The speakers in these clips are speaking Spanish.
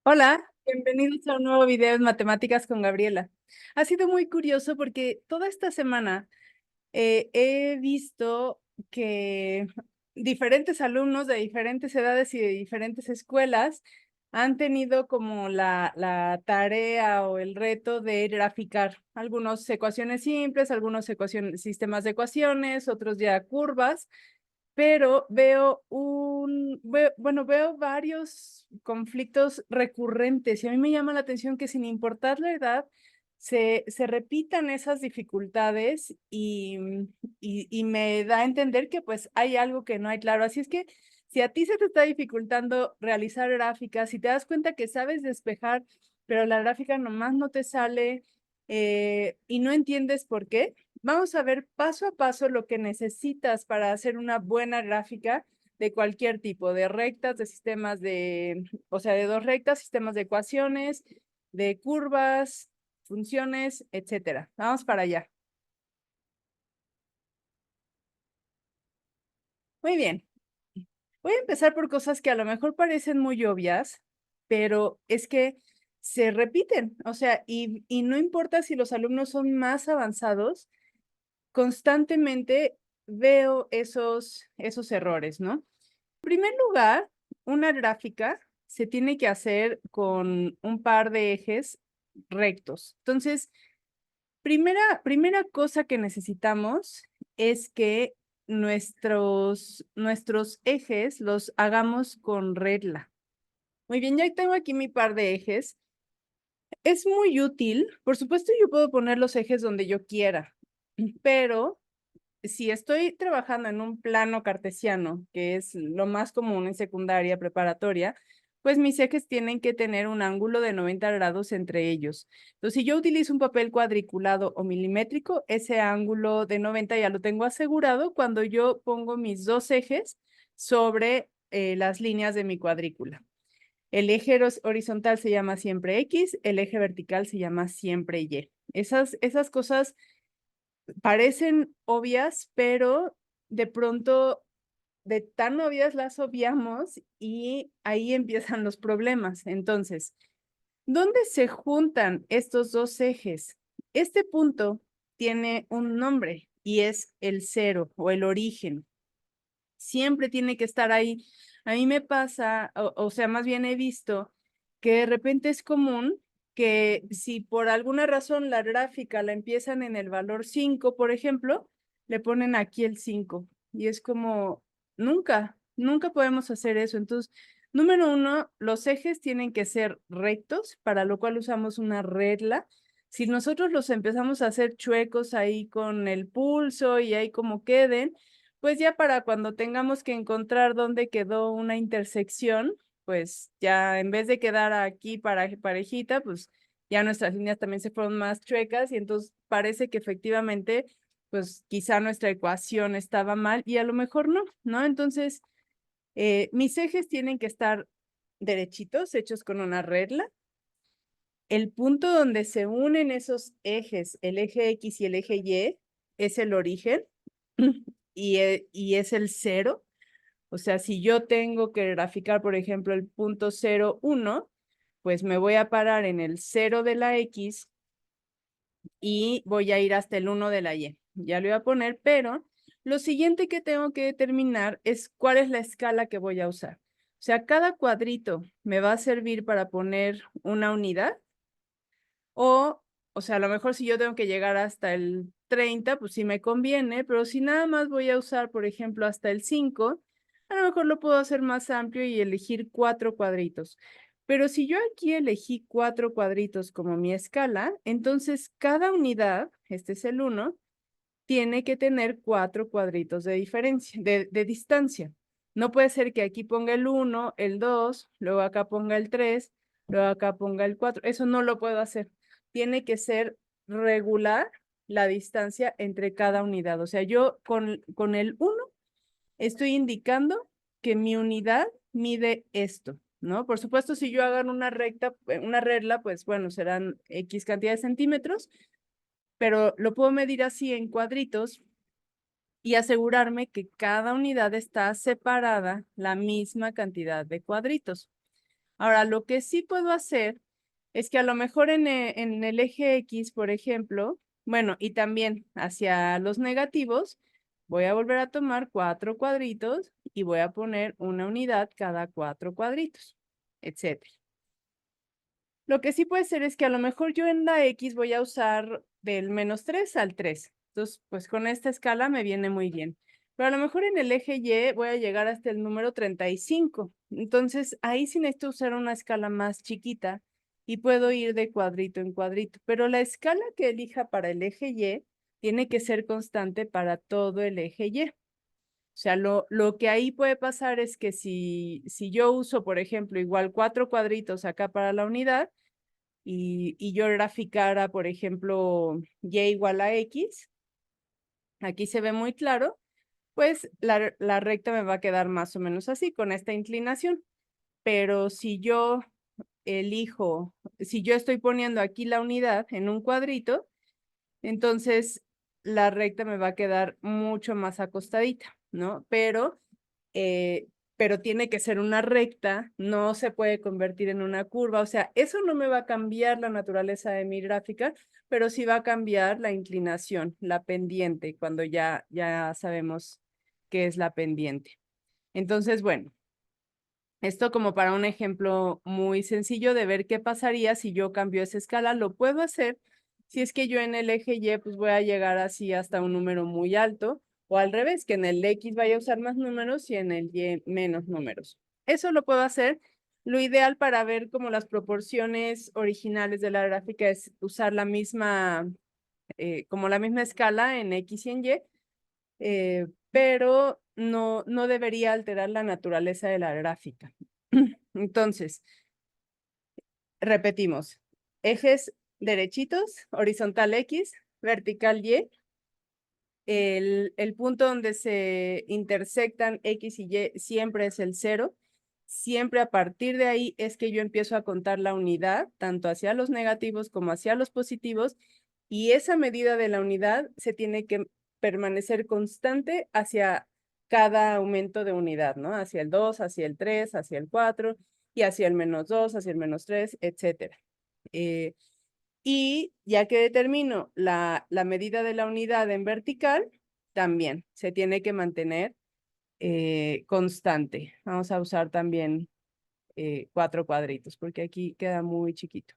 Hola, bienvenidos a un nuevo video en Matemáticas con Gabriela. Ha sido muy curioso porque toda esta semana he visto que diferentes alumnos de diferentes edades y de diferentes escuelas han tenido como la tarea o el reto de graficar algunas ecuaciones simples, algunos sistemas de ecuaciones, otros ya curvas. Pero veo varios conflictos recurrentes y a mí me llama la atención que sin importar la edad, se repitan esas dificultades y me da a entender que pues hay algo que no hay claro. Así es que si a ti se te está dificultando realizar gráficas, si te das cuenta que sabes despejar, pero la gráfica nomás no te sale y no entiendes por qué, vamos a ver paso a paso lo que necesitas para hacer una buena gráfica de cualquier tipo, de rectas, de sistemas o sea, de dos rectas, sistemas de ecuaciones, de curvas, funciones, etcétera. Vamos para allá. Muy bien. Voy a empezar por cosas que a lo mejor parecen muy obvias, pero es que se repiten. O sea, y no importa si los alumnos son más avanzados, constantemente veo esos errores, ¿no? En primer lugar, una gráfica se tiene que hacer con un par de ejes rectos. Entonces, primera cosa que necesitamos es que nuestros ejes los hagamos con regla. Muy bien, ya tengo aquí mi par de ejes. Es muy útil. Por supuesto, yo puedo poner los ejes donde yo quiera, pero si estoy trabajando en un plano cartesiano, que es lo más común en secundaria preparatoria, pues mis ejes tienen que tener un ángulo de 90 grados entre ellos. Entonces, si yo utilizo un papel cuadriculado o milimétrico, ese ángulo de 90 ya lo tengo asegurado cuando yo pongo mis dos ejes sobre las líneas de mi cuadrícula. El eje horizontal se llama siempre X, el eje vertical se llama siempre Y. Esas cosas parecen obvias, pero de pronto de tan obvias las obviamos y ahí empiezan los problemas. Entonces, ¿dónde se juntan estos dos ejes? Este punto tiene un nombre y es el cero o el origen. Siempre tiene que estar ahí. A mí me pasa, o sea, más bien he visto que de repente es común que si por alguna razón la gráfica la empiezan en el valor 5, por ejemplo, le ponen aquí el 5 y es como, nunca podemos hacer eso. Entonces, número uno, los ejes tienen que ser rectos, para lo cual usamos una regla. Si nosotros los empezamos a hacer chuecos ahí con el pulso y ahí como queden, pues ya para cuando tengamos que encontrar dónde quedó una intersección, pues ya en vez de quedar aquí parejita, pues ya nuestras líneas también se fueron más chuecas y entonces parece que efectivamente, pues quizá nuestra ecuación estaba mal y a lo mejor no, ¿no? Entonces, mis ejes tienen que estar derechitos, hechos con una regla. El punto donde se unen esos ejes, el eje X y el eje Y, es el origen y es el cero. O sea, si yo tengo que graficar, por ejemplo, el punto 0, 1, pues me voy a parar en el 0 de la X y voy a ir hasta el 1 de la Y. Ya lo voy a poner, pero lo siguiente que tengo que determinar es cuál es la escala que voy a usar. O sea, cada cuadrito me va a servir para poner una unidad o sea, a lo mejor si yo tengo que llegar hasta el 30, pues sí me conviene, pero si nada más voy a usar, por ejemplo, hasta el 5, a lo mejor lo puedo hacer más amplio y elegir 4 cuadritos. Pero si yo aquí elegí 4 cuadritos como mi escala, entonces cada unidad, este es el 1, tiene que tener 4 cuadritos de diferencia, de distancia. No puede ser que aquí ponga el 1, el 2, luego acá ponga el 3, luego acá ponga el 4. Eso no lo puedo hacer. Tiene que ser regular la distancia entre cada unidad. O sea, yo con el 1 estoy indicando que mi unidad mide esto, ¿no? Por supuesto, si yo hago una recta, una regla, pues bueno, serán X cantidad de centímetros, pero lo puedo medir así en cuadritos y asegurarme que cada unidad está separada la misma cantidad de cuadritos. Ahora, lo que sí puedo hacer es que a lo mejor en el eje X, por ejemplo, bueno, y también hacia los negativos, voy a volver a tomar 4 cuadritos y voy a poner una unidad cada 4 cuadritos, etcétera. Lo que sí puede ser es que a lo mejor yo en la X voy a usar del -3 al 3. Entonces, pues con esta escala me viene muy bien. Pero a lo mejor en el eje Y voy a llegar hasta el número 35. Entonces, ahí sí necesito usar una escala más chiquita y puedo ir de cuadrito en cuadrito. Pero la escala que elija para el eje Y tiene que ser constante para todo el eje Y. O sea, lo que ahí puede pasar es que si yo uso, por ejemplo, igual 4 cuadritos acá para la unidad y yo graficara, por ejemplo, Y igual a X, aquí se ve muy claro, pues la recta me va a quedar más o menos así, con esta inclinación. Pero si yo elijo, si yo estoy poniendo aquí la unidad en un cuadrito, entonces la recta me va a quedar mucho más acostadita, ¿no? Pero tiene que ser una recta, no se puede convertir en una curva, o sea, eso no me va a cambiar la naturaleza de mi gráfica, pero sí va a cambiar la inclinación, la pendiente, cuando ya sabemos qué es la pendiente. Entonces, bueno, esto como para un ejemplo muy sencillo de ver qué pasaría si yo cambio esa escala, lo puedo hacer si es que yo en el eje Y pues voy a llegar así hasta un número muy alto, o al revés, que en el X vaya a usar más números y en el Y menos números. Eso lo puedo hacer. Lo ideal para ver como las proporciones originales de la gráfica es usar la misma, como la misma escala en X y en Y, pero no debería alterar la naturaleza de la gráfica. Entonces, repetimos, ejes derechitos, horizontal X, vertical Y, el punto donde se intersectan X y Y siempre es el 0. Siempre a partir de ahí es que yo empiezo a contar la unidad, tanto hacia los negativos como hacia los positivos, y esa medida de la unidad se tiene que permanecer constante hacia cada aumento de unidad, ¿no? Hacia el 2, hacia el 3, hacia el 4, y hacia el -2, hacia el -3, etcétera. Y ya que determino la medida de la unidad en vertical, también se tiene que mantener constante. Vamos a usar también 4 cuadritos, porque aquí queda muy chiquito,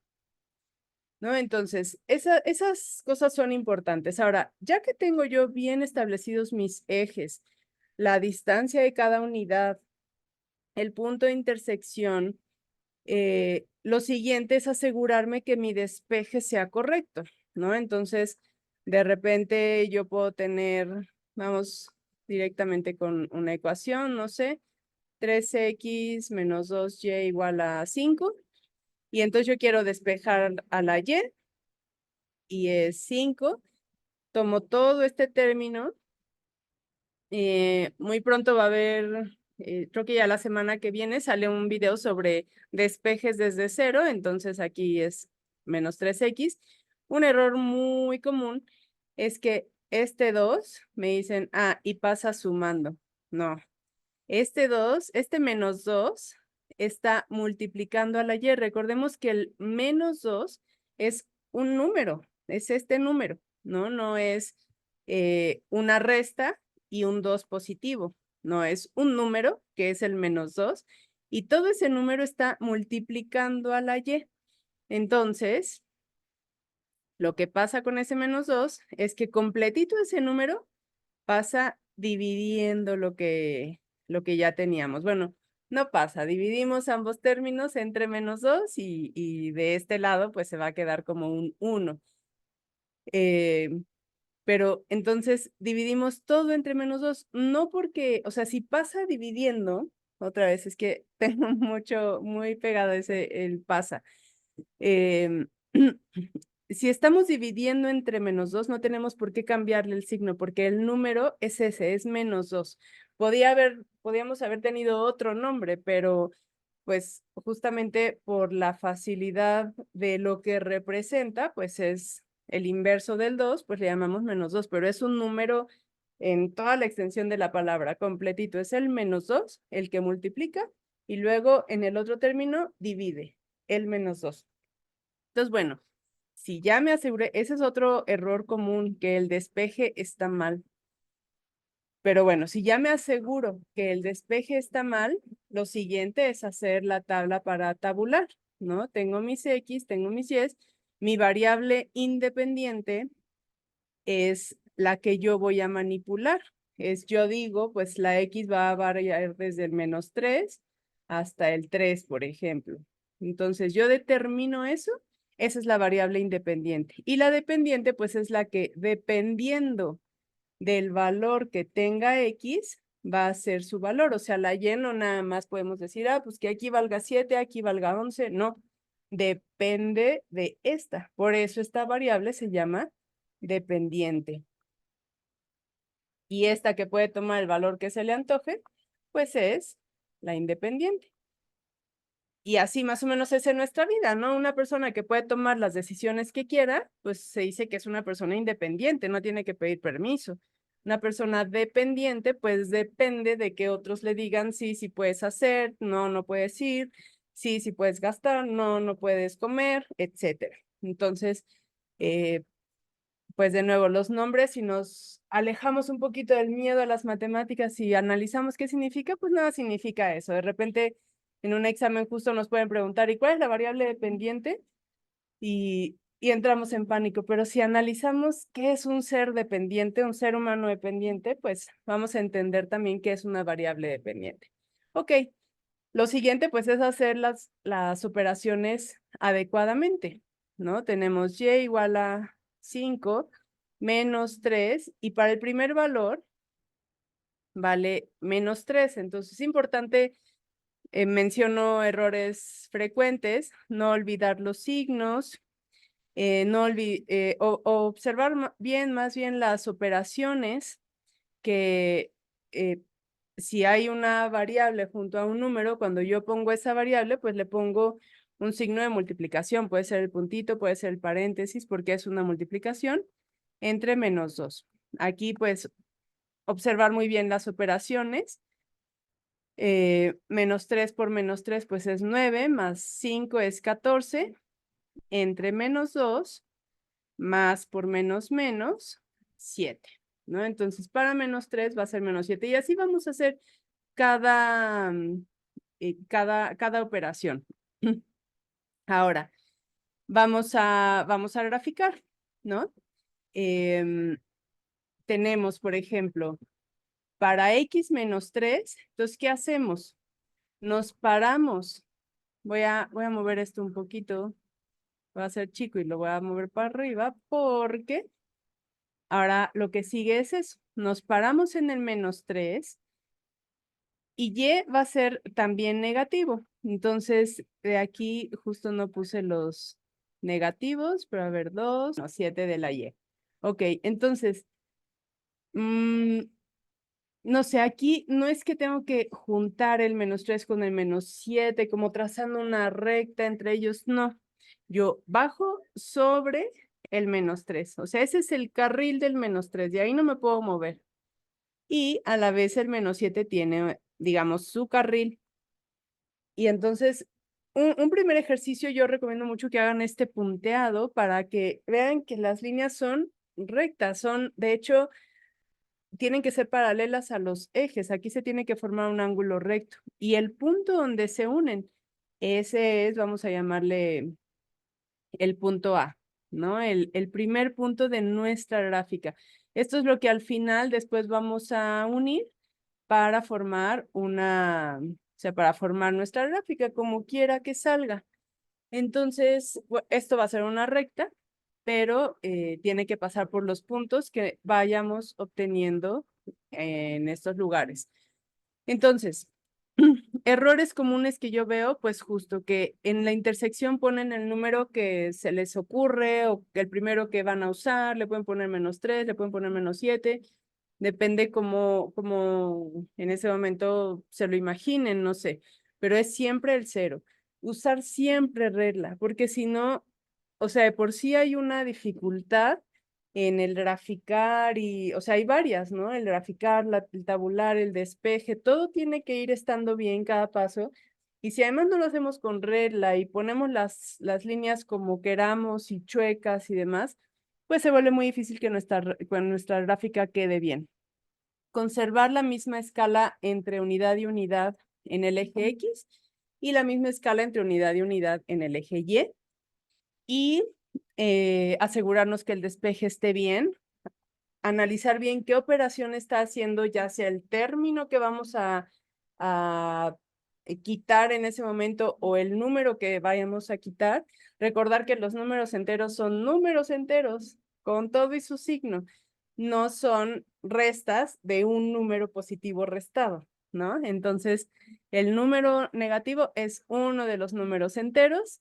¿no? Entonces, esas cosas son importantes. Ahora, ya que tengo yo bien establecidos mis ejes, la distancia de cada unidad, el punto de intersección, lo siguiente es asegurarme que mi despeje sea correcto, ¿no? Entonces, de repente yo puedo tener, vamos directamente con una ecuación, no sé, 3x menos 2y igual a 5. Y entonces yo quiero despejar a la y es 5. Tomo todo este término. Muy pronto va a haber, creo que ya la semana que viene sale un video sobre despejes desde 0, entonces aquí es menos 3x. Un error muy común es que este 2 me dicen, y pasa sumando. No, este -2 está multiplicando a la y. Recordemos que el -2 es un número, es este número, ¿no? No es una resta y un 2 positivo, no, es un número que es el -2 y todo ese número está multiplicando a la y. Entonces, lo que pasa con ese -2 es que completito ese número pasa dividiendo lo que ya teníamos. Bueno, no pasa, dividimos ambos términos entre -2 y de este lado pues se va a quedar como un 1. Pero entonces dividimos todo entre -2, no porque, o sea, si pasa dividiendo, otra vez es que tengo muy pegado el pasa. Em, si estamos dividiendo entre -2, no tenemos por qué cambiarle el signo, porque el número es ese, es -2. Podíamos haber tenido otro nombre, pero pues justamente por la facilidad de lo que representa, pues es el inverso del 2, pues le llamamos -2, pero es un número en toda la extensión de la palabra, completito. Es el -2 el que multiplica y luego en el otro término divide el menos 2. Entonces, bueno, si ya me aseguré, ese es otro error común, que el despeje está mal. Pero bueno, si ya me aseguro que el despeje está mal, lo siguiente es hacer la tabla para tabular, ¿no? Tengo mis X, tengo mis Y, mi variable independiente es la que yo voy a manipular. Yo digo, pues la X va a variar desde el menos 3 hasta el 3, por ejemplo. Entonces yo determino eso, esa es la variable independiente. Y la dependiente, pues es la que dependiendo del valor que tenga X, va a ser su valor. O sea, la Y no nada más podemos decir, pues que aquí valga 7, aquí valga 11. No, depende de esta. Por eso esta variable se llama dependiente. Y esta que puede tomar el valor que se le antoje, pues es la independiente. Y así más o menos es en nuestra vida, ¿no? Una persona que puede tomar las decisiones que quiera, pues se dice que es una persona independiente, no tiene que pedir permiso. Una persona dependiente, pues depende de que otros le digan, sí, sí puedes hacer, no, no puedes ir, sí, sí puedes gastar, no, no puedes comer, etcétera. Entonces, pues de nuevo, los nombres, si nos alejamos un poquito del miedo a las matemáticas y analizamos qué significa, pues nada significa eso. De repente, en un examen justo nos pueden preguntar, ¿y cuál es la variable dependiente? Y entramos en pánico, pero si analizamos qué es un ser dependiente, un ser humano dependiente, pues vamos a entender también qué es una variable dependiente. Ok, lo siguiente pues es hacer las operaciones adecuadamente, ¿no? Tenemos y igual a 5 menos 3 y para el primer valor vale menos 3. Entonces es importante, menciono errores frecuentes, no olvidar los signos, observar bien, más bien las operaciones que si hay una variable junto a un número, cuando yo pongo esa variable, pues le pongo un signo de multiplicación. Puede ser el puntito, puede ser el paréntesis, porque es una multiplicación entre menos 2. Aquí, pues, observar muy bien las operaciones. Menos 3 por menos 3, pues es 9, más 5 es 14, entre menos 2, más por menos menos, 7, ¿no? Entonces, para menos 3 va a ser menos 7. Y así vamos a hacer cada operación. Ahora, vamos a graficar, ¿no? Tenemos, por ejemplo, para x menos 3, entonces, ¿qué hacemos? Nos paramos. Voy a mover esto un poquito. Va a ser chico y lo voy a mover para arriba porque ahora lo que sigue es eso. Nos paramos en el menos 3 y y va a ser también negativo. Entonces, de aquí justo no puse los negativos, pero a ver, 2, no, 7 de la y. Ok, entonces, no sé, aquí no es que tengo que juntar el menos 3 con el menos 7, como trazando una recta entre ellos, no. Yo bajo sobre el menos 3, o sea, ese es el carril del menos 3, de ahí no me puedo mover. Y a la vez el menos 7 tiene, digamos, su carril. Y entonces, un primer ejercicio yo recomiendo mucho que hagan este punteado para que vean que las líneas son rectas, de hecho, tienen que ser paralelas a los ejes. Aquí se tiene que formar un ángulo recto. Y el punto donde se unen, ese es, vamos a llamarle el punto A, ¿no? El primer punto de nuestra gráfica. Esto es lo que al final después vamos a unir para formar para formar nuestra gráfica, como quiera que salga. Entonces, esto va a ser una recta, pero tiene que pasar por los puntos que vayamos obteniendo en estos lugares. Entonces, errores comunes que yo veo, pues justo que en la intersección ponen el número que se les ocurre o que el primero que van a usar, le pueden poner menos 3, le pueden poner menos 7, depende cómo en ese momento se lo imaginen, no sé, pero es siempre el 0. Usar siempre regla, porque si no, o sea, de por sí hay una dificultad en el graficar o sea, hay varias, ¿no? El graficar, el tabular, el despeje, todo tiene que ir estando bien cada paso Y si además no lo hacemos con regla y ponemos las líneas como queramos y chuecas y demás, pues se vuelve muy difícil que nuestra gráfica quede bien. Conservar la misma escala entre unidad y unidad en el eje X y la misma escala entre unidad y unidad en el eje Y. Y asegurarnos que el despeje esté bien, analizar bien qué operación está haciendo, ya sea el término que vamos a quitar en ese momento o el número que vayamos a quitar. Recordar que los números enteros son números enteros con todo y su signo. No son restas de un número positivo restado, ¿no? Entonces, el número negativo es uno de los números enteros.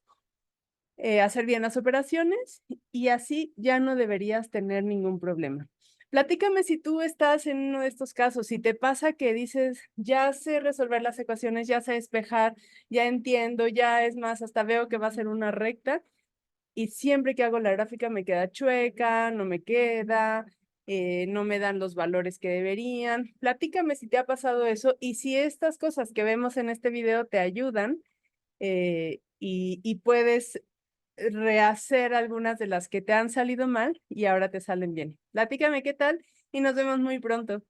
Hacer bien las operaciones y así ya no deberías tener ningún problema. Platícame si tú estás en uno de estos casos, si te pasa que dices, ya sé resolver las ecuaciones, ya sé despejar, ya entiendo, ya es más, hasta veo que va a ser una recta y siempre que hago la gráfica me queda chueca, no me queda, no me dan los valores que deberían. Platícame si te ha pasado eso y si estas cosas que vemos en este video te ayudan y puedes rehacer algunas de las que te han salido mal y ahora te salen bien. Platícame qué tal y nos vemos muy pronto.